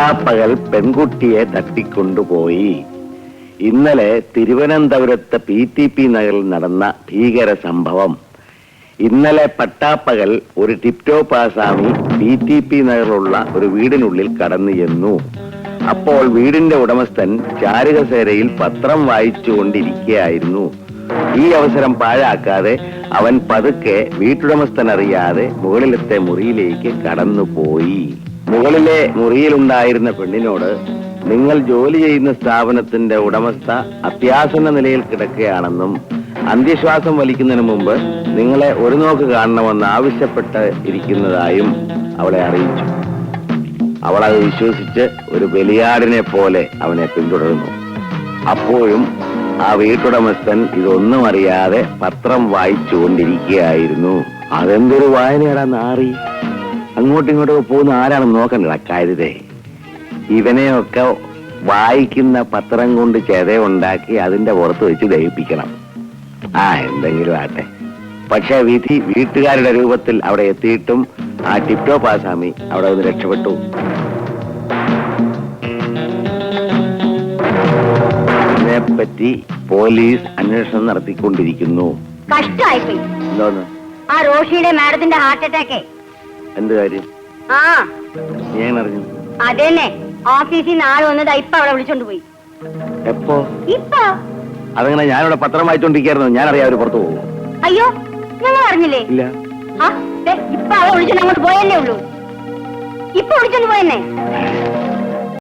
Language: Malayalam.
പട്ടാപ്പകൽ പെൺകുട്ടിയെ തട്ടിക്കൊണ്ടുപോയി. ഇന്നലെ തിരുവനന്തപുരത്ത് PTP നഗറിൽ നടന്ന ഭീകര സംഭവം. ഇന്നലെ പട്ടാപ്പകൽ ഒരു ടിപ്ടോപ്പ് ആസാമി PTP നഗറിലുള്ള ഒരു വീടിനുള്ളിൽ കടന്നു ചെന്നു. അപ്പോൾ വീടിന്റെ ഉടമസ്ഥൻ ചാരുകസേരയിൽ പത്രം വായിച്ചുകൊണ്ടിരിക്കുകയായിരുന്നു. ഈ അവസരം പാഴാക്കാതെ അവൻ പതുക്കെ വീട്ടുടമസ്ഥൻ അറിയാതെ മുകളിലത്തെ മുറിയിലേക്ക് കടന്നുപോയി. മുകളിലെ മുറിയിലുണ്ടായിരുന്ന പെണ്ണിനോട്, നിങ്ങൾ ജോലി ചെയ്യുന്ന സ്ഥാപനത്തിന്റെ ഉടമസ്ഥ അത്യാസന്ന നിലയിൽ കിടക്കുകയാണെന്നും അന്ത്യശ്വാസം വലിക്കുന്നതിന് മുമ്പ് നിങ്ങളെ ഒരു നോക്ക് കാണണമെന്ന് ആവശ്യപ്പെട്ട് ഇരിക്കുന്നതായും അവളെ അറിയിച്ചു. അവൾ അത് വിശ്വസിച്ച് ഒരു ബലിയാടിനെ പോലെ അവനെ പിന്തുടർന്നു. അപ്പോഴും ആ വീട്ടുടമസ്ഥൻ ഇതൊന്നും അറിയാതെ പത്രം വായിച്ചുകൊണ്ടിരിക്കുകയായിരുന്നു. അതെന്തൊരു വായനയാടാ നാറി. അങ്ങോട്ടും ഇങ്ങോട്ടും പോകുന്ന ആരാണെന്ന് നോക്കണ്ട കാര്യതേ. ഇവനെയൊക്കെ വായിക്കുന്ന പത്രം കൊണ്ട് ചെതയുണ്ടാക്കി അതിന്റെ പുറത്ത് വെച്ച് ദഹിപ്പിക്കണം. എന്തെങ്കിലും ആട്ടെ. പക്ഷെ വിധി വീട്ടുകാരുടെ രൂപത്തിൽ അവിടെ എത്തിയിട്ടും ആ ടിപ്ടോപ്പ് ആസാമി അവിടെ നിന്ന് രക്ഷപ്പെട്ടു. ഇതിനെപ്പറ്റി പോലീസ് അന്വേഷണം നടത്തിക്കൊണ്ടിരിക്കുന്നു. കഷ്ടമായിപ്പോയി. എന്തോന്ന്? ആ റോഷിയുടെ മാഡത്തിന്റെ ഹാർട്ട് അറ്റാക്ക്. എന്ത് കാര്യം? ഞാൻ അറിഞ്ഞു. അതെന്നെ, ഓഫീസിൽ നിന്ന് ആള് വന്നത് ഇപ്പൊ അവിടെ വിളിച്ചോണ്ട് പോയി. എപ്പോ? ഇപ്പൊ. അതങ്ങനെ ഞാനിവിടെ പത്രം വായിച്ചോണ്ടിരിക്കുന്നു. ഞാൻ അറിയാം അവര് പുറത്തു പോകും. അയ്യോ, ഞങ്ങൾ അറിഞ്ഞില്ലേ? ഇല്ല. ഇപ്പൊ അവളെ വിളിച്ചോണ്ട് അങ്ങോട്ട് പോയല്ലേ ഉള്ളൂ. ഇപ്പൊ വിളിച്ചോണ്ട് പോയെന്നെ.